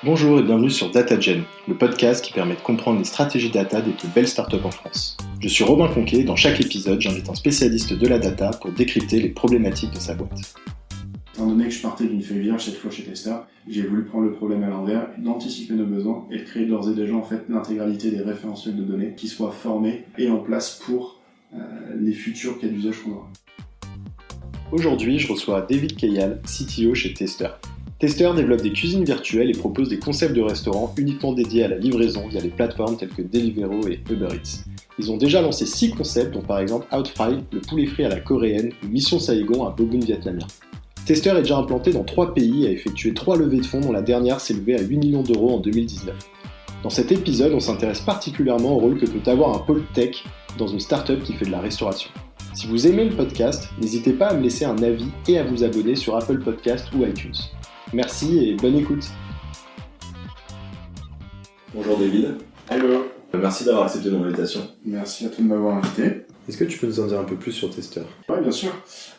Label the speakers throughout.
Speaker 1: Bonjour et bienvenue sur DataGen, le podcast qui permet de comprendre les stratégies data des plus belles startups en France. Je suis Robin Conquet et dans chaque épisode, j'invite un spécialiste de la data pour décrypter les problématiques de sa boîte.
Speaker 2: Étant donné que je partais d'une feuille vierge cette fois chez Tester, j'ai voulu prendre le problème à l'envers, d'anticiper nos besoins et de créer d'ores et déjà en fait l'intégralité des référentiels de données qui soient formés et en place pour les futurs cas d'usage qu'on aura.
Speaker 1: Aujourd'hui, je reçois David Kayal, CTO chez Tester. Tester développe des cuisines virtuelles et propose des concepts de restaurants uniquement dédiés à la livraison via les plateformes telles que Deliveroo et Uber Eats. Ils ont déjà lancé 6 concepts, dont par exemple Outfry, le poulet frit à la coréenne, ou Mission Saigon, un boboon vietnamien. Tester est déjà implanté dans 3 pays et a effectué 3 levées de fonds dont la dernière s'est levée à 8 millions d'euros en 2019. Dans cet épisode, on s'intéresse particulièrement au rôle que peut avoir un pôle tech dans une startup qui fait de la restauration. Si vous aimez le podcast, n'hésitez pas à me laisser un avis et à vous abonner sur Apple Podcast ou iTunes. Merci et bonne écoute.
Speaker 3: Bonjour David.
Speaker 2: Hello.
Speaker 3: Merci d'avoir accepté mon invitation.
Speaker 2: Merci à toi de m'avoir invité.
Speaker 1: Est-ce que tu peux nous en dire un peu plus sur Tester ?
Speaker 2: Oui, bien sûr.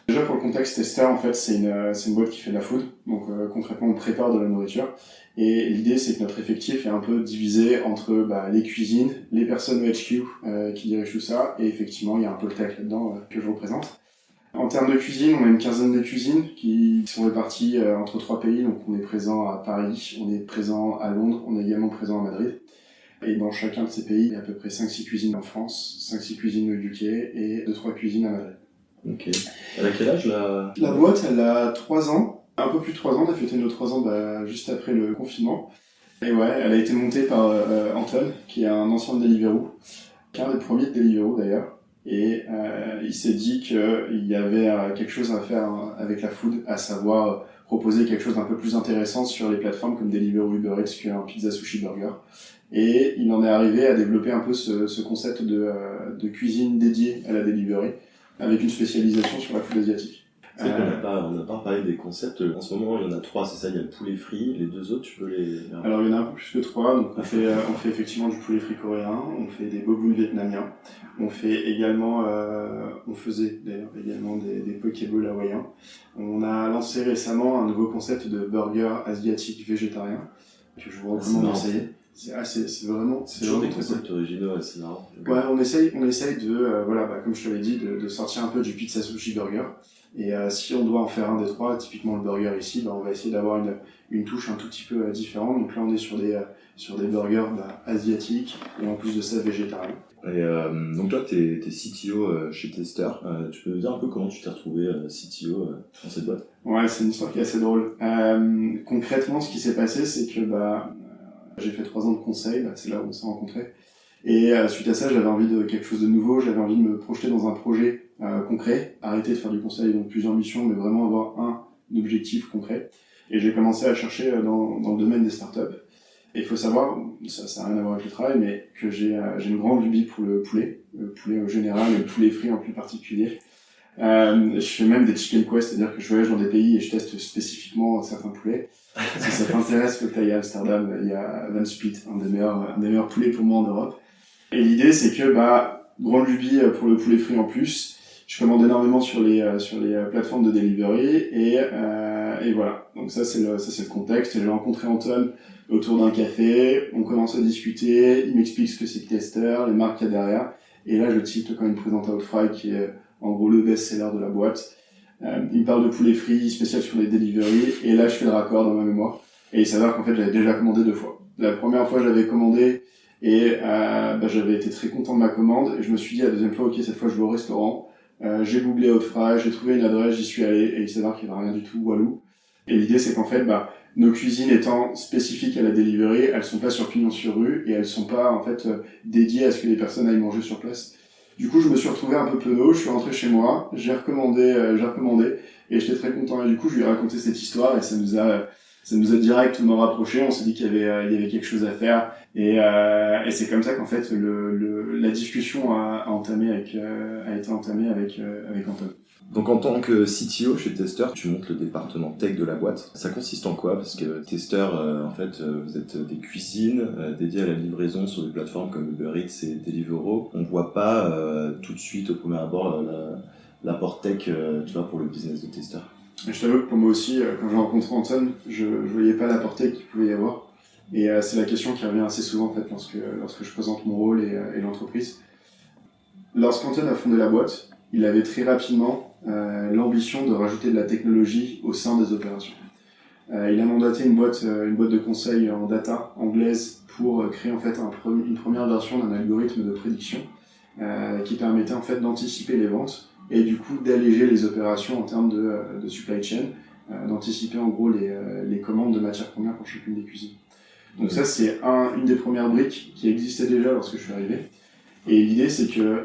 Speaker 2: Déjà pour le contexte, Tester en fait c'est une boîte qui fait de la food, donc concrètement on prépare de la nourriture. Et l'idée c'est que notre effectif est un peu divisé entre les cuisines, les personnes au HQ qui dirigent tout ça, et effectivement il y a un pôle tech là-dedans que je représente. En termes de cuisine, on a une quinzaine de cuisines qui sont réparties entre 3 pays, donc on est présent à Paris, on est présent à Londres, on est également présent à Madrid. Et dans chacun de ces pays, il y a à peu près 5-6 cuisines en France, 5-6 cuisines au UK et 2-3 cuisines à Madrid.
Speaker 3: Ok. Elle a quel âge là ?
Speaker 2: La boîte, elle a 3 ans, un peu plus de 3 ans, on a fêté nos 3 ans juste après le confinement. Et ouais, elle a été montée par Anton, qui est un ancien de Deliveroo, qui est un des premiers de Deliveroo d'ailleurs. Et il s'est dit qu'il y avait quelque chose à faire avec la food, à savoir proposer quelque chose d'un peu plus intéressant sur les plateformes comme Deliveroo, Uber Eats, qu'un pizza, sushi, burger. Et il en est arrivé à développer un peu ce concept de cuisine dédiée à la delivery, avec une spécialisation sur la food asiatique.
Speaker 3: C'est vrai qu'on n'a pas parlé des concepts. En ce moment, il y en a 3, c'est ça, il y a le poulet frit, les 2 autres, tu peux les...
Speaker 2: Alors il y en a un peu plus que 3, donc on fait effectivement du poulet frit coréen, on fait des boboons vietnamiens, on fait également, on faisait d'ailleurs également des pokéballs hawaïens. On a lancé récemment un nouveau concept de burger asiatique végétarien, que je vous recommande d'essayer. C'est vraiment
Speaker 3: toujours des
Speaker 2: très
Speaker 3: concepts originaux, c'est marrant.
Speaker 2: Ouais, on essaye de, comme je te l'ai dit, de sortir un peu du pizza sushi burger. Et si on doit en faire un des 3, typiquement le burger ici, on va essayer d'avoir une touche un tout petit peu différente. Donc là, on est sur des burgers asiatiques et en plus de ça, végétariens.
Speaker 3: Et donc toi, t'es CTO chez Tester. Tu peux nous dire un peu comment tu t'es retrouvé CTO dans cette boîte ?
Speaker 2: Ouais, c'est une histoire qui est assez drôle. Concrètement, ce qui s'est passé, c'est que j'ai fait 3 ans de conseil, c'est là où on s'est rencontrés. Et suite à ça, j'avais envie de quelque chose de nouveau, j'avais envie de me projeter dans un projet concret, arrêter de faire du conseil, donc plusieurs missions, mais vraiment avoir un objectif concret. Et j'ai commencé à chercher dans le domaine des startups. Et il faut savoir, ça n'a rien à voir avec le travail, mais que j'ai une grande lubie pour le poulet au général, et le poulet frit en plus particulier. Je fais même des chicken quests, c'est-à-dire que je voyage dans des pays et je teste spécifiquement certains poulets. Si ça t'intéresse, faut que t'ailles à Amsterdam, il y a Van Split, un des meilleurs poulets pour moi en Europe. Et l'idée, c'est que, grande lubie pour le poulet frit en plus. Je commande énormément sur les plateformes de delivery et voilà. Donc ça, c'est le contexte. J'ai rencontré Anton autour d'un café. On commence à discuter. Il m'explique ce que c'est que Tester, les marques qu'il y a derrière. Et là, je cite quand il me présente Outfry, qui est, en gros, le best-seller de la boîte. Il me parle de poulet frit spécial sur les delivery. Et là, je fais le raccord dans ma mémoire. Et il s'avère qu'en fait, j'avais déjà commandé 2 fois. La première fois, j'avais commandé et j'avais été très content de ma commande et je me suis dit la deuxième fois, ok, cette fois je vais au restaurant, j'ai googlé Outfry, j'ai trouvé une adresse, j'y suis allé et il s'avère qu'il n'y avait rien du tout walou. Et l'idée c'est qu'en fait nos cuisines étant spécifiques à la delivery, elles sont pas sur pignon sur rue et elles sont pas en fait dédiées à ce que les personnes aillent manger sur place. Du coup je me suis retrouvé un peu penaud, je suis rentré chez moi, j'ai recommandé et j'étais très content et du coup je lui ai raconté cette histoire et ça nous a directement rapprochés, on s'est dit qu'il y avait quelque chose à faire et c'est comme ça qu'en fait la discussion a été entamée avec Anton.
Speaker 3: Donc en tant que CTO chez Tester, tu montes le département tech de la boîte. Ça consiste en quoi ? Parce que Tester, vous êtes des cuisines dédiées à la livraison sur des plateformes comme Uber Eats et Deliveroo. On voit pas tout de suite au premier abord l'apport tech pour le business de Tester.
Speaker 2: Je t'avoue que pour moi aussi, quand j'ai rencontré Anton, je voyais pas l'apport tech qu'il pouvait y avoir. Et c'est la question qui revient assez souvent en fait lorsque je présente mon rôle et l'entreprise. Lorsqu'Anton a fondé la boîte, il avait très rapidement l'ambition de rajouter de la technologie au sein des opérations. Il a mandaté une boîte de conseil en data anglaise pour créer en fait une première version d'un algorithme de prédiction qui permettait en fait d'anticiper les ventes et du coup d'alléger les opérations en termes de supply chain, d'anticiper en gros les commandes de matières premières pour chacune des cuisines. Donc ça c'est une des premières briques qui existait déjà lorsque je suis arrivé. Et l'idée c'est que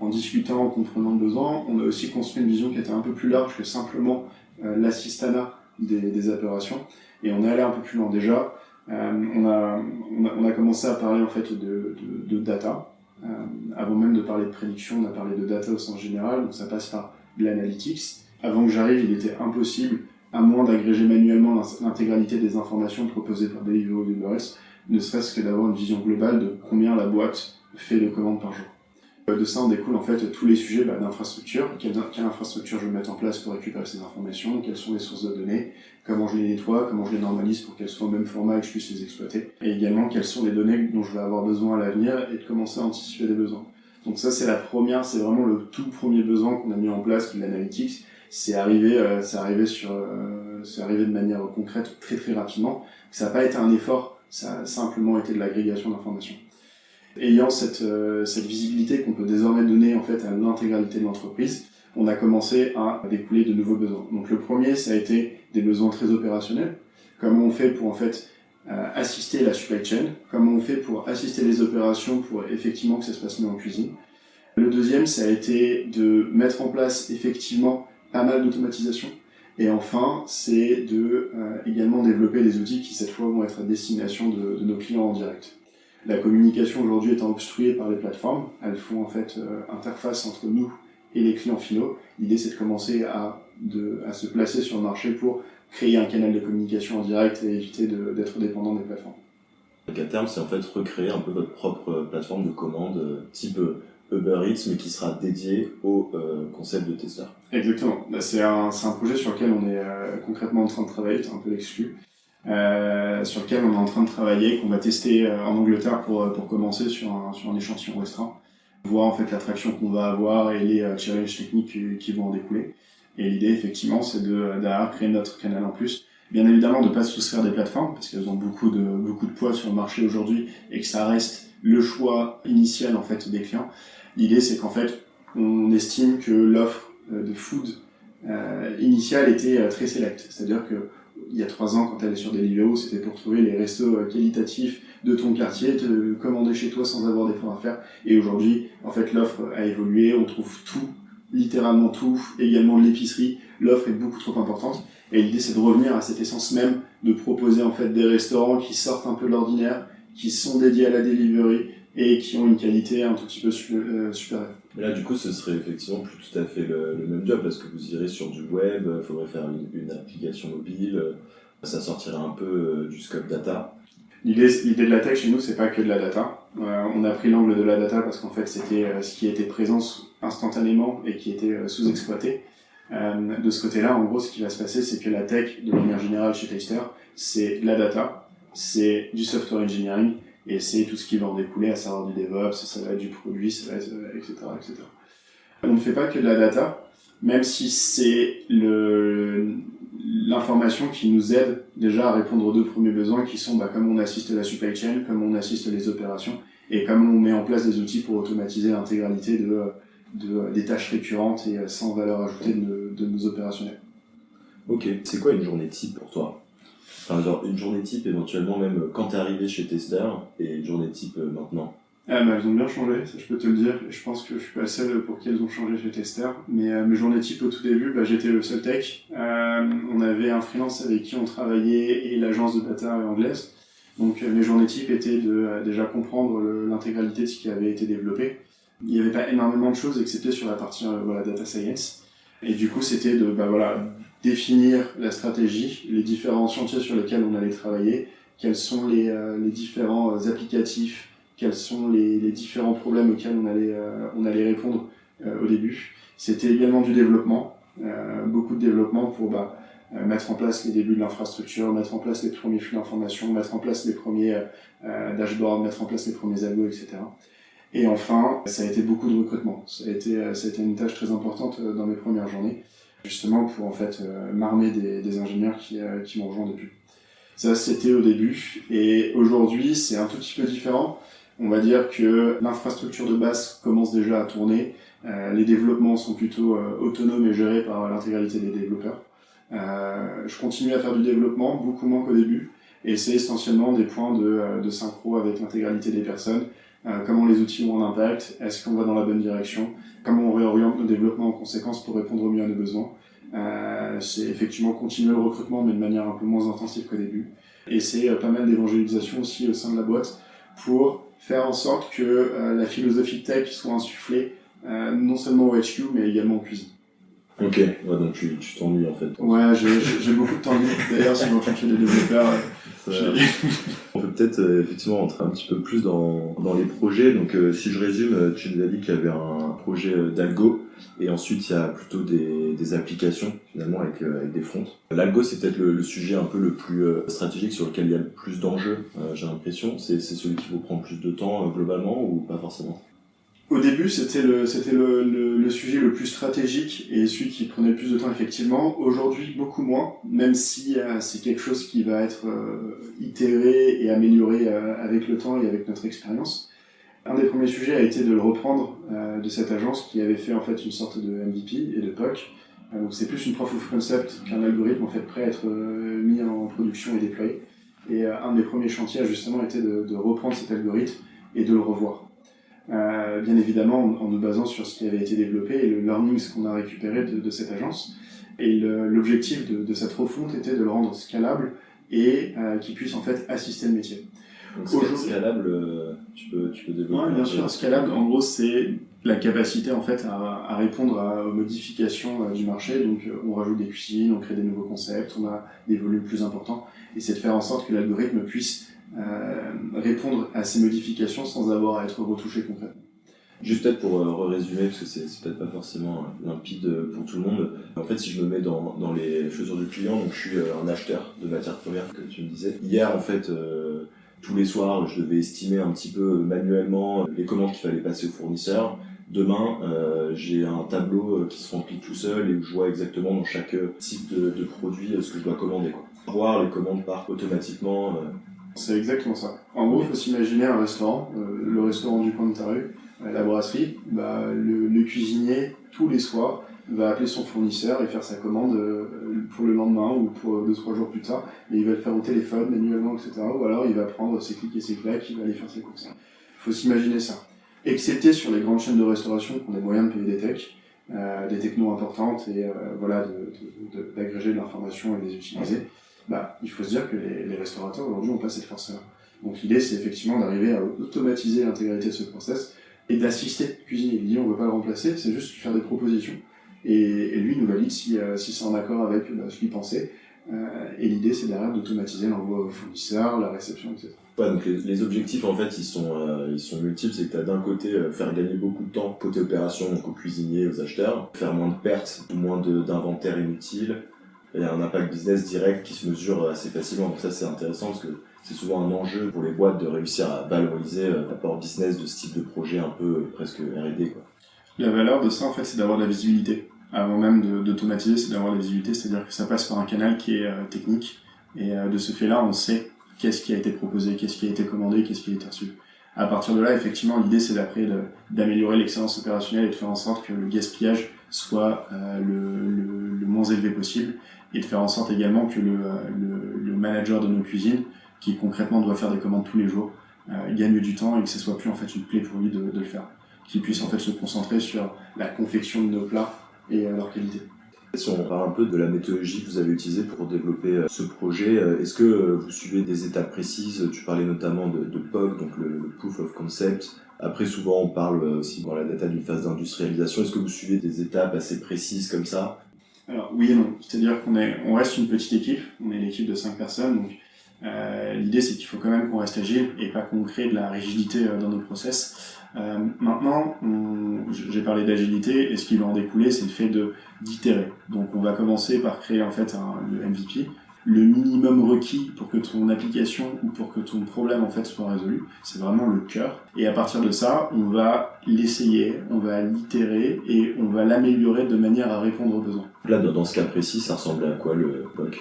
Speaker 2: en discutant, en comprenant le besoin, on a aussi construit une vision qui était un peu plus large que simplement l'assistanat des opérations. Et on est allé un peu plus loin déjà. On a commencé à parler en fait de data. Avant même de parler de prédiction, on a parlé de data au sens général, donc ça passe par de l'analytics. Avant que j'arrive, il était impossible, à moins d'agréger manuellement l'intégralité des informations proposées par Deliveroo ou Uber Eats, ne serait-ce que d'avoir une vision globale de combien la boîte fait de commandes par jour. De ça, on découle en fait tous les sujets d'infrastructure. Quelle infrastructure je vais mettre en place pour récupérer ces informations, quelles sont les sources de données, comment je les nettoie, comment je les normalise pour qu'elles soient au même format et que je puisse les exploiter. Et également, quelles sont les données dont je vais avoir besoin à l'avenir et de commencer à anticiper des besoins. Donc ça, c'est vraiment le tout premier besoin qu'on a mis en place, qui est l'analytics. C'est arrivé de manière concrète très très rapidement. Ça n'a pas été un effort, ça a simplement été de l'agrégation d'informations. Ayant cette visibilité qu'on peut désormais donner en fait à l'intégralité de l'entreprise, on a commencé à découler de nouveaux besoins. Donc le premier, ça a été des besoins très opérationnels. Comment on fait pour en fait assister la supply chain, comment on fait pour assister les opérations pour effectivement que ça se passe mieux en cuisine. Le deuxième, ça a été de mettre en place effectivement pas mal d'automatisation. Et enfin, c'est de également développer des outils qui cette fois vont être à destination de nos clients en direct. La communication aujourd'hui étant obstruée par les plateformes, elles font en fait interface entre nous et les clients finaux. L'idée c'est de commencer à se placer sur le marché pour créer un canal de communication en direct et éviter d'être dépendant des plateformes.
Speaker 3: Donc à terme, c'est en fait recréer un peu votre propre plateforme de commande type Uber Eats, mais qui sera dédiée au concept de testeur.
Speaker 2: Exactement. C'est un projet sur lequel on est concrètement en train de travailler, c'est un peu l'exclu. Sur lequel on est en train de travailler, qu'on va tester en Angleterre pour commencer sur un échantillon restreint, voir en fait l'attraction qu'on va avoir et les challenges techniques qui vont en découler. Et l'idée effectivement c'est d'avoir créé notre canal en plus. Bien évidemment de ne pas se soustraire des plateformes parce qu'elles ont beaucoup de poids sur le marché aujourd'hui et que ça reste le choix initial en fait des clients. L'idée c'est qu'en fait on estime que l'offre de food initiale était très select, c'est-à-dire que il y a 3 ans, quand tu allais sur Deliveroo, c'était pour trouver les restos qualitatifs de ton quartier, te commander chez toi sans avoir d'efforts à faire. Et aujourd'hui, en fait, l'offre a évolué, on trouve tout, littéralement tout, également de l'épicerie. L'offre est beaucoup trop importante. Et l'idée, c'est de revenir à cette essence même, de proposer en fait des restaurants qui sortent un peu de l'ordinaire, qui sont dédiés à la delivery et qui ont une qualité un tout petit peu supérieure.
Speaker 3: Mais là, du coup, ce serait effectivement plus tout à fait le même job, parce que vous irez sur du web, il faudrait faire une application mobile, ça sortirait un peu du scope data.
Speaker 2: L'idée de la tech chez nous, c'est pas que de la data. On a pris l'angle de la data parce qu'en fait, c'était ce qui était présent instantanément et qui était sous-exploité. De ce côté-là, en gros, ce qui va se passer, c'est que la tech, de manière générale chez Taster, c'est la data, c'est du software engineering, et c'est tout ce qui va en découler, à savoir du DevOps, ça va être du produit, ça va être etc., etc. On ne fait pas que de la data, même si c'est l'information qui nous aide déjà à répondre aux 2 premiers besoins qui sont comment on assiste la supply chain, comment on assiste les opérations, et comment on met en place des outils pour automatiser l'intégralité des tâches récurrentes et sans valeur ajoutée de nos opérationnels.
Speaker 3: Ok, c'est quoi une journée type pour toi ? Enfin, genre une journée type éventuellement même quand t'es arrivé chez Tester et une journée type maintenant.
Speaker 2: Elles ont bien changé, ça je peux te le dire, et je pense que je suis pas le seul pour qui elles ont changé chez Tester, mais mes journées type au tout début, j'étais le seul tech, on avait un freelance avec qui on travaillait et l'agence de data anglaise, donc mes journées type étaient de déjà comprendre l'intégralité de ce qui avait été développé. Il n'y avait pas énormément de choses excepté sur la partie data science, et du coup c'était de définir la stratégie, les différents chantiers sur lesquels on allait travailler, quels sont les différents applicatifs, quels sont les différents problèmes auxquels on allait répondre au début. C'était également du développement, beaucoup de développement pour mettre en place les débuts de l'infrastructure, mettre en place les premiers flux d'information, mettre en place les premiers dashboards, mettre en place les premiers algos, etc. Et enfin, ça a été beaucoup de recrutement. Ça a été une tâche très importante dans mes premières journées, justement pour en fait m'armer des ingénieurs qui m'ont rejoint depuis. Ça, c'était au début. Et aujourd'hui, c'est un tout petit peu différent. On va dire que l'infrastructure de base commence déjà à tourner. Les développements sont plutôt autonomes et gérés par l'intégralité des développeurs. Je continue à faire du développement, beaucoup moins qu'au début. Et c'est essentiellement des points de synchro avec l'intégralité des personnes. Comment les outils ont un impact, est-ce qu'on va dans la bonne direction, comment on réoriente nos développements en conséquence pour répondre au mieux à nos besoins. C'est effectivement continuer le recrutement, mais de manière un peu moins intensive qu'au début. Et c'est pas mal d'évangélisation aussi au sein de la boîte pour faire en sorte que la philosophie tech soit insufflée non seulement au HQ, mais également en cuisine.
Speaker 3: Ok, ouais, donc tu t'ennuies en fait.
Speaker 2: Ouais, j'ai beaucoup de temps libre. D'ailleurs, si vous recherchez des développeurs,
Speaker 3: on peut peut-être effectivement rentrer un petit peu plus dans les projets. Donc si je résume, tu nous as dit qu'il y avait un projet d'algo et ensuite il y a plutôt des applications finalement avec des fronts. L'algo c'est peut-être le sujet un peu le plus stratégique sur lequel il y a le plus d'enjeux, j'ai l'impression. C'est celui qui vous prend plus de temps globalement ou pas forcément?
Speaker 2: Au début, c'était le sujet le plus stratégique et celui qui prenait le plus de temps, effectivement. Aujourd'hui, beaucoup moins, même si c'est quelque chose qui va être itéré et amélioré avec le temps et avec notre expérience. Un des premiers sujets a été de le reprendre de cette agence qui avait fait en fait une sorte de MVP et de POC. Donc c'est plus une proof of concept qu'un algorithme en fait prêt à être mis en production et déployé. Et un des premiers chantiers a justement été de reprendre cet algorithme et de le revoir. Bien évidemment en nous basant sur ce qui avait été développé et le learnings qu'on a récupéré de cette agence. Et l'objectif de cette refonte était de le rendre scalable et qui puisse en fait assister le métier.
Speaker 3: Donc scalable, tu peux développer?
Speaker 2: Ouais, bien sûr. Scalable, en gros, c'est la capacité en fait à répondre aux modifications du marché. Donc on rajoute des cuisines, on crée des nouveaux concepts, on a des volumes plus importants. Et c'est de faire en sorte que l'algorithme puisse répondre à ces modifications sans avoir à être retouché concrètement.
Speaker 3: Juste peut-être pour résumer, parce que c'est peut-être pas forcément limpide pour tout le monde. En fait, si je me mets dans les chaussures du client, donc je suis un acheteur de matières premières, que tu me disais. Hier, en fait, tous les soirs, je devais estimer un petit peu manuellement les commandes qu'il fallait passer au fournisseur. Demain, j'ai un tableau qui se remplit tout seul et où je vois exactement dans chaque type de produit ce que je dois commander, quoi. Voir les commandes partent automatiquement.
Speaker 2: C'est exactement ça. En gros, il faut s'imaginer un restaurant, le restaurant du coin de ta rue, la brasserie. Le cuisinier, tous les soirs, va appeler son fournisseur et faire sa commande pour le lendemain ou pour 2-3 jours plus tard. Et il va le faire au téléphone, manuellement, etc. Ou alors il va prendre ses clics et ses claques, il va aller faire ses courses. Il faut s'imaginer ça. Excepté sur les grandes chaînes de restauration qui ont les moyens de payer des techs, des technos importantes et d'agréger de l'information et de les utiliser. Il faut se dire que les restaurateurs aujourd'hui n'ont pas cette force-là. Donc l'idée c'est effectivement d'arriver à automatiser l'intégralité de ce process et d'assister le cuisinier. Il dit on ne veut pas le remplacer, c'est juste faire des propositions et lui nous valide si c'est en accord avec ce qu'il pensait. Et l'idée c'est derrière d'automatiser l'envoi au fournisseur, la réception, etc.
Speaker 3: Ouais, donc les objectifs en fait ils sont multiples, c'est que tu as d'un côté faire gagner beaucoup de temps côté opération, donc aux cuisiniers, aux acheteurs, faire moins de pertes, moins d'inventaire inutile. Il y a un impact business direct qui se mesure assez facilement, donc ça c'est intéressant parce que c'est souvent un enjeu pour les boîtes de réussir à valoriser l'apport business de ce type de projet un peu presque R&D, quoi.
Speaker 2: La valeur de ça en fait c'est d'avoir de la visibilité. Avant même d'automatiser, c'est d'avoir de la visibilité, c'est-à-dire que ça passe par un canal qui est technique et de ce fait-là on sait qu'est-ce qui a été proposé, qu'est-ce qui a été commandé, qu'est-ce qui a été reçu. À partir de là, effectivement, l'idée c'est d'après d'améliorer l'excellence opérationnelle et de faire en sorte que le gaspillage soit le moins élevé possible et de faire en sorte également que le manager de nos cuisines, qui concrètement doit faire des commandes tous les jours, gagne du temps et que ce soit plus en fait une plaie pour lui de le faire. Qu'il puisse en fait se concentrer sur la confection de nos plats et leur qualité.
Speaker 3: Si on parle un peu de la méthodologie que vous avez utilisée pour développer ce projet, est-ce que vous suivez des étapes précises? Tu parlais notamment de POC, donc le Proof of Concept. Après, souvent, on parle aussi dans la data d'une phase d'industrialisation. Est-ce que vous suivez des étapes assez précises comme ça?
Speaker 2: Alors, oui et non. C'est-à-dire qu'on reste une petite équipe. On est l'équipe de 5 personnes. Donc, L'idée, c'est qu'il faut quand même qu'on reste agile et pas qu'on crée de la rigidité dans nos process. Maintenant, j'ai parlé d'agilité et ce qui va en découler, c'est le fait d'itérer. Donc, on va commencer par créer en fait le MVP, le minimum requis pour que ton application ou pour que ton problème en fait soit résolu. C'est vraiment le cœur. Et à partir de ça, on va l'essayer, on va l'itérer et on va l'améliorer de manière à répondre aux besoins.
Speaker 3: Là, dans ce cas précis, ça ressemblait à quoi le POC?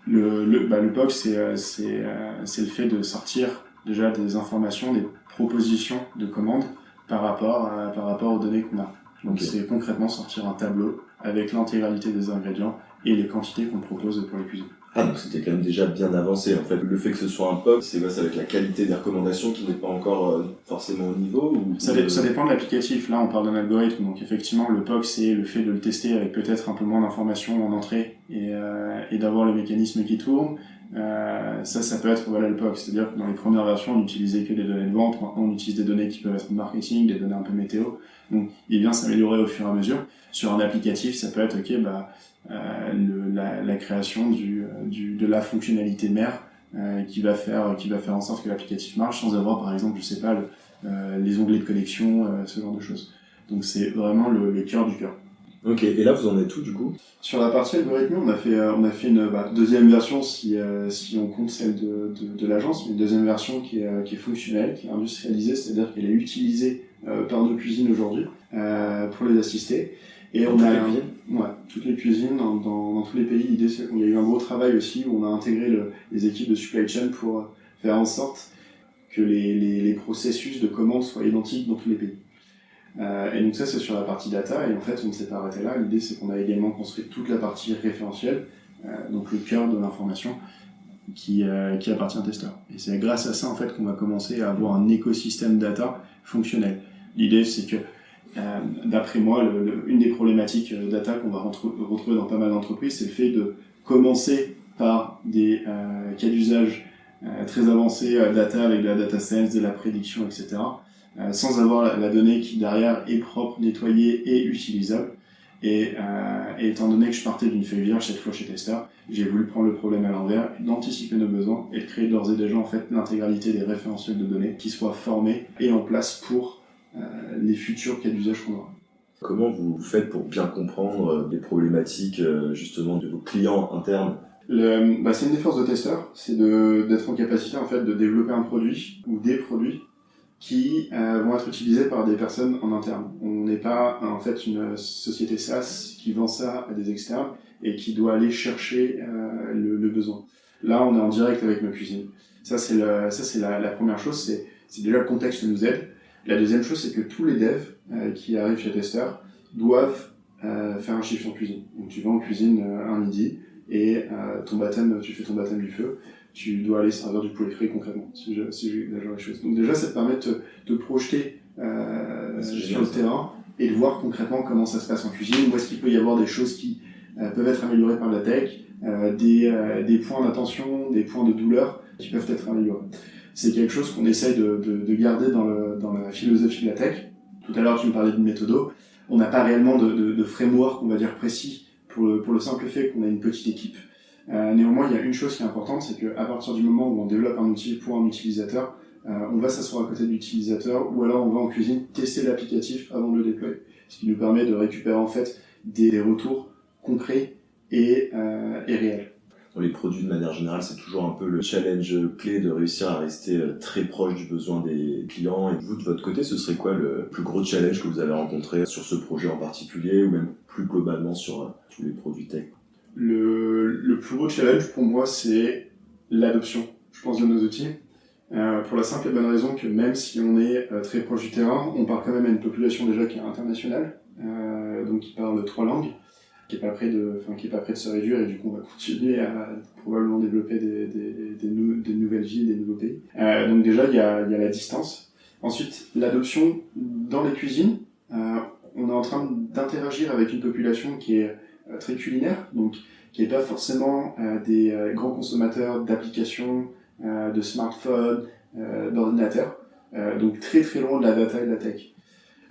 Speaker 2: Le POC, c'est le fait de sortir déjà des informations, des propositions de commandes par rapport aux données qu'on a. Donc c'est concrètement sortir un tableau avec l'intégralité des ingrédients et les quantités qu'on propose pour les cuisines.
Speaker 3: Ah, donc c'était quand même déjà bien avancé. En fait, le fait que ce soit un POC, c'est avec la qualité des recommandations qui n'est pas encore forcément au niveau ou...
Speaker 2: Ça dépend de l'applicatif. Là, on parle d'un algorithme. Donc effectivement, le POC, c'est le fait de le tester avec peut-être un peu moins d'informations en entrée et d'avoir le mécanisme qui tourne. Ça peut être le POC. C'est-à-dire que dans les premières versions, on n'utilisait que des données de vente. Maintenant, on utilise des données qui peuvent être de marketing, des données un peu météo. Donc, il vient s'améliorer au fur et à mesure. Sur un applicatif, ça peut être, la création de la fonctionnalité mère qui va faire en sorte que l'applicatif marche sans avoir, par exemple, les onglets de connexion, ce genre de choses. Donc, c'est vraiment le cœur du cœur.
Speaker 3: Ok, et là vous en êtes où du coup?
Speaker 2: Sur la partie algorithmie, on a fait une deuxième version si on compte celle de l'agence, mais une deuxième version qui est fonctionnelle, qui est industrialisée, c'est-à-dire qu'elle est utilisée par nos cuisines aujourd'hui pour les assister. Et toutes les cuisines dans tous les pays. L'idée, c'est qu'il y a eu un gros travail aussi où on a intégré les équipes de supply chain pour faire en sorte que les processus de commande soient identiques dans tous les pays. Et donc ça, c'est sur la partie data, et en fait, on ne s'est pas arrêté là. L'idée, c'est qu'on a également construit toute la partie référentielle, donc le cœur de l'information, qui appartient à testeur. Et c'est grâce à ça, en fait, qu'on va commencer à avoir un écosystème data fonctionnel. L'idée, c'est que d'après moi, une des problématiques data qu'on va retrouver dans pas mal d'entreprises, c'est le fait de commencer par des cas d'usage très avancés, data avec de la data science, de la prédiction, etc., sans avoir la donnée qui derrière est propre, nettoyée et utilisable. Et étant donné que je partais d'une feuille vierge cette fois chez Tester, j'ai voulu prendre le problème à l'envers, d'anticiper nos besoins et de créer d'ores et déjà en fait l'intégralité des référentiels de données qui soient formés et en place pour les futurs cas d'usage qu'on aura.
Speaker 3: Comment vous faites pour bien comprendre les problématiques justement de vos clients internes?
Speaker 2: C'est une des forces de Tester, c'est d'être en capacité en fait de développer un produit ou des produits qui vont être utilisés par des personnes en interne. On n'est pas en fait une société SaaS qui vend ça à des externes et qui doit aller chercher le besoin. Là, on est en direct avec nos cuisines. Ça c'est la première chose, c'est déjà le contexte nous aide. La deuxième chose, c'est que tous les devs qui arrivent chez Tester doivent faire un shift en cuisine. Donc tu vas en cuisine un midi et tu fais ton baptême du feu. Tu dois aller servir du poulet frit concrètement, si je les choses. Donc déjà, ça te permet de te projeter sur le terrain et de voir concrètement comment ça se passe en cuisine, où est-ce qu'il peut y avoir des choses qui peuvent être améliorées par la tech, des points d'attention, des points de douleur qui peuvent être améliorés. C'est quelque chose qu'on essaye de garder dans la philosophie de la tech. Tout à l'heure, tu me parlais d'une méthodo. On n'a pas réellement de framework, on va dire, précis pour le simple fait qu'on a une petite équipe. Néanmoins, il y a une chose qui est importante, c'est qu'à partir du moment où on développe un outil pour un utilisateur, on va s'asseoir à côté de l'utilisateur ou alors on va en cuisine tester l'applicatif avant de le déployer. Ce qui nous permet de récupérer en fait des retours concrets et réels.
Speaker 3: Dans les produits de manière générale, c'est toujours un peu le challenge clé de réussir à rester très proche du besoin des clients. Et vous, de votre côté, ce serait quoi le plus gros challenge que vous avez rencontré sur ce projet en particulier ou même plus globalement sur tous les produits tech?
Speaker 2: Le plus gros challenge pour moi, c'est l'adoption, je pense, de nos outils. Pour la simple et bonne raison que même si on est très proche du terrain, on parle quand même à une population déjà qui est internationale, donc qui parle 3 langues, qui est pas près de se réduire, et du coup on va continuer à probablement développer des nouvelles villes, des nouveaux pays. Donc déjà il y a la distance. Ensuite, l'adoption dans les cuisines. On est en train d'interagir avec une population qui est très culinaire, donc qui n'est pas forcément des grands consommateurs d'applications, de smartphones, d'ordinateurs, donc très très loin de la data et de la tech.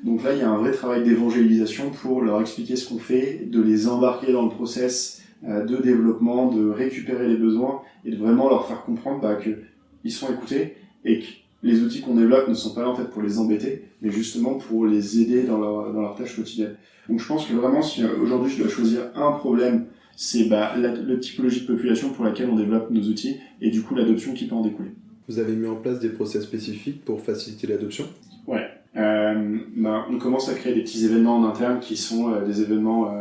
Speaker 2: Donc là, il y a un vrai travail d'évangélisation pour leur expliquer ce qu'on fait, de les embarquer dans le process de développement, de récupérer les besoins et de vraiment leur faire comprendre qu'ils sont écoutés et que les outils qu'on développe ne sont pas là en fait pour les embêter, mais justement pour les aider dans leur tâche quotidienne. Donc je pense que vraiment, si aujourd'hui je dois choisir un problème, c'est la typologie de population pour laquelle on développe nos outils et du coup l'adoption qui peut en découler.
Speaker 1: Vous avez mis en place des process spécifiques pour faciliter l'adoption ?
Speaker 2: Ouais. On commence à créer des petits événements en interne qui sont des événements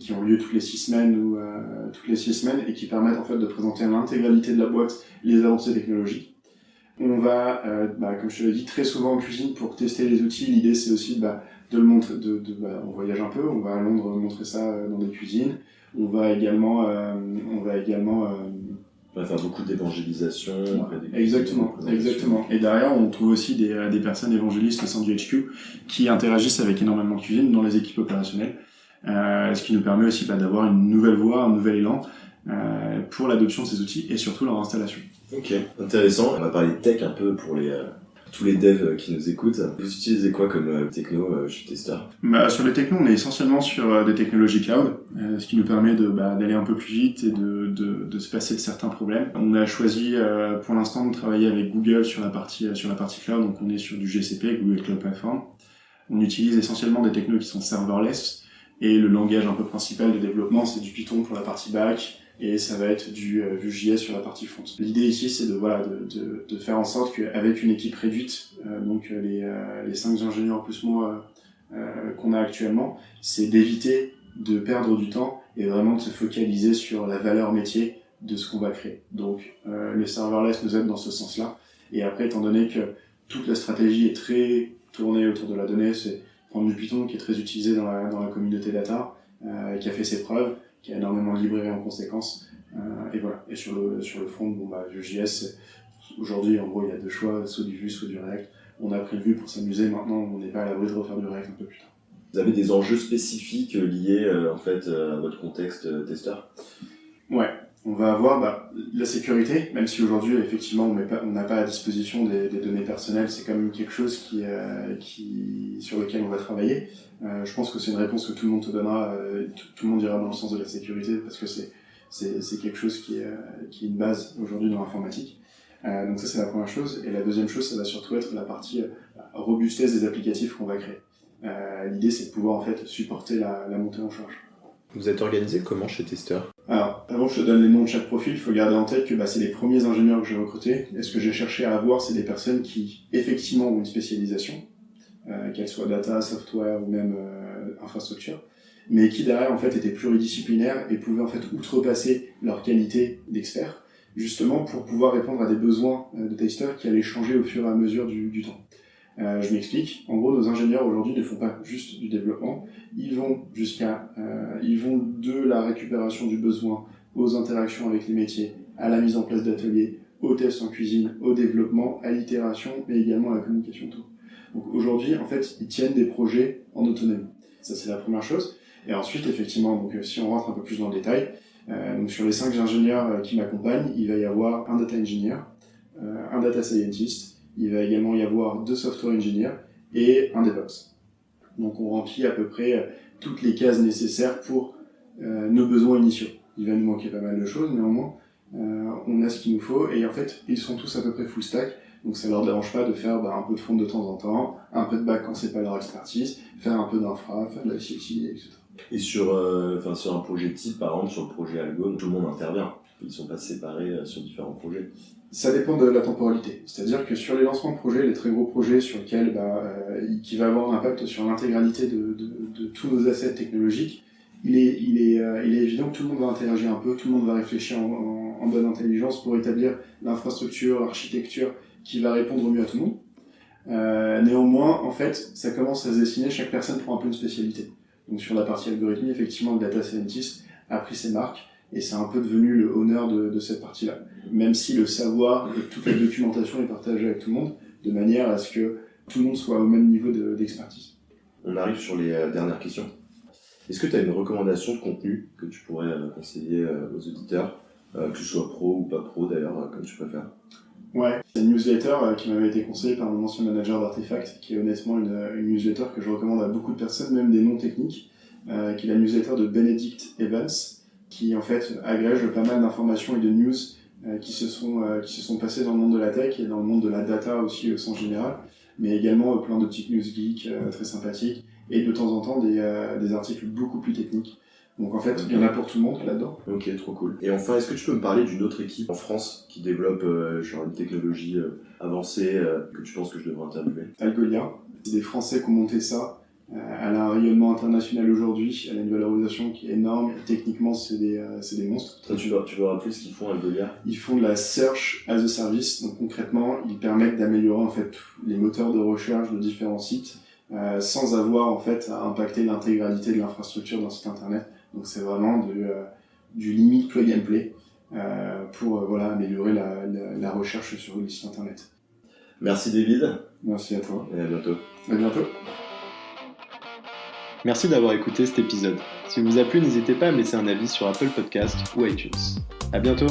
Speaker 2: qui ont lieu toutes les 6 semaines et qui permettent en fait de présenter à l'intégralité de la boîte les avancées technologiques. On va, comme je te l'ai dit, très souvent en cuisine pour tester les outils. L'idée c'est aussi de le montrer, on voyage un peu, on va à Londres montrer ça dans des cuisines. On va également
Speaker 3: On va faire beaucoup d'évangélisation.
Speaker 2: Exactement. Et derrière, on trouve aussi des personnes évangélistes au sein du HQ qui interagissent avec énormément de cuisine dans les équipes opérationnelles, ce qui nous permet aussi d'avoir une nouvelle voie, un nouvel élan pour l'adoption de ces outils et surtout leur installation.
Speaker 3: Ok, intéressant. On va parler tech un peu pour tous les devs qui nous écoutent. Vous utilisez quoi comme techno chez Tester ?
Speaker 2: Sur les technos, on est essentiellement sur des technologies cloud, ce qui nous permet d'aller un peu plus vite et de se passer de certains problèmes. On a choisi pour l'instant de travailler avec Google sur la partie cloud, donc on est sur du GCP, Google Cloud Platform. On utilise essentiellement des technos qui sont serverless et le langage un peu principal de développement c'est du Python pour la partie back et ça va être du JS sur la partie front. L'idée ici c'est de faire en sorte qu'avec une équipe réduite, donc les 5 ingénieurs plus moi qu'on a actuellement, c'est d'éviter de perdre du temps et vraiment de se focaliser sur la valeur métier de ce qu'on va créer. Donc les serverless nous aident dans ce sens-là. Et après, étant donné que toute la stratégie est très tournée autour de la donnée, c'est prendre du Python qui est très utilisé dans la communauté data, qui a fait ses preuves, qui a énormément de librairies en conséquence. Et voilà. Et sur le front, Vue.js, aujourd'hui, en gros, il y a 2 choix, soit du Vue, soit du React. On a pris le Vue pour s'amuser, maintenant on n'est pas à l'abri de refaire du React un peu plus tard.
Speaker 3: Vous avez des enjeux spécifiques liés à votre contexte testeur ? Ouais.
Speaker 2: On va avoir la sécurité, même si aujourd'hui effectivement on n'a pas à disposition des données personnelles, c'est quand même quelque chose sur lequel on va travailler. Je pense que c'est une réponse que tout le monde te donnera, tout le monde ira dans le sens de la sécurité parce que c'est quelque chose qui est une base aujourd'hui dans l'informatique. Donc ça c'est la première chose. Et la deuxième chose, ça va surtout être la partie robustesse des applicatifs qu'on va créer. L'idée c'est de pouvoir en fait supporter la montée en charge.
Speaker 1: Vous êtes organisé comment chez Tester ?
Speaker 2: Alors, avant que je te donne les noms de chaque profil, il faut garder en tête que c'est les premiers ingénieurs que j'ai recrutés. Et ce que j'ai cherché à avoir, c'est des personnes qui, effectivement, ont une spécialisation, qu'elle soit data, software ou même infrastructure, mais qui, derrière, en fait, étaient pluridisciplinaires et pouvaient, en fait, outrepasser leur qualité d'expert, justement pour pouvoir répondre à des besoins de testeurs qui allaient changer au fur et à mesure du temps. Je m'explique. En gros, nos ingénieurs aujourd'hui ne font pas juste du développement. Ils vont de la récupération du besoin aux interactions avec les métiers, à la mise en place d'ateliers, aux tests en cuisine, au développement, à l'itération, mais également à la communication autour. Donc aujourd'hui, en fait, ils tiennent des projets en autonomie. Ça, c'est la première chose. Et ensuite, effectivement, donc si on rentre un peu plus dans le détail, donc sur les 5 ingénieurs qui m'accompagnent, il va y avoir un data engineer, un data scientist. Il va également y avoir 2 software engineers et un DevOps. Donc on remplit à peu près toutes les cases nécessaires pour nos besoins initiaux. Il va nous manquer pas mal de choses, néanmoins, on a ce qu'il nous faut, et en fait, ils sont tous à peu près full stack, donc ça leur dérange pas de faire un peu de front de temps en temps, un peu de back quand c'est pas leur expertise, faire un peu d'infra, faire de la CI, etc.
Speaker 3: Et sur un projet type, par exemple, sur le projet Algo, tout le monde intervient. Ils sont pas séparés sur différents projets.
Speaker 2: Ça dépend de la temporalité. C'est-à-dire que sur les lancements de projets, les très gros projets sur lesquels qui va avoir un impact sur l'intégralité de tous nos assets technologiques, il est évident que tout le monde va interagir un peu, tout le monde va réfléchir en bonne intelligence pour établir l'infrastructure, l'architecture qui va répondre au mieux à tout le monde. Néanmoins, en fait, ça commence à se dessiner, chaque personne prend un peu une spécialité. Donc sur la partie algorithmie, effectivement, le data scientist a pris ses marques, et c'est un peu devenu le honneur de cette partie-là. Même si le savoir et toute la documentation est partagée avec tout le monde, de manière à ce que tout le monde soit au même niveau d'expertise.
Speaker 3: On arrive sur les dernières questions. Est-ce que tu as une recommandation de contenu que tu pourrais conseiller aux auditeurs, que ce soit pro ou pas pro d'ailleurs, comme tu préfères ?
Speaker 2: Ouais, c'est une newsletter qui m'avait été conseillée par mon ancien manager d'Artefact, qui est honnêtement une newsletter que je recommande à beaucoup de personnes, même des non techniques, qui est la newsletter de Benedict Evans, qui en fait agrège pas mal d'informations et de news qui se sont passées dans le monde de la tech et dans le monde de la data aussi au sens général, mais également plein de petites news geeks très sympathiques et de temps en temps des articles beaucoup plus techniques. Donc en fait, il y en a pour tout le monde là-dedans.
Speaker 3: Ok, trop cool. Et enfin, est-ce que tu peux me parler d'une autre équipe en France qui développe genre une technologie avancée que tu penses que je devrais interviewer?
Speaker 2: Algolia, c'est des Français qui ont monté ça. Elle a un rayonnement international aujourd'hui, elle a une valorisation qui est énorme, et techniquement c'est des monstres.
Speaker 3: Ça, tu veux rappeler ce qu'ils font, Algolia?
Speaker 2: Ils font de la search as a service, donc concrètement ils permettent d'améliorer en fait les moteurs de recherche de différents sites sans avoir en fait à impacter l'intégralité de l'infrastructure d'un site internet. Donc c'est vraiment du limite plug and play pour améliorer la recherche sur les sites internet.
Speaker 3: Merci David.
Speaker 2: Merci à toi.
Speaker 3: Et à bientôt.
Speaker 2: À bientôt.
Speaker 1: Merci d'avoir écouté cet épisode. Si vous a plu, n'hésitez pas à me laisser un avis sur Apple Podcasts ou iTunes. À bientôt!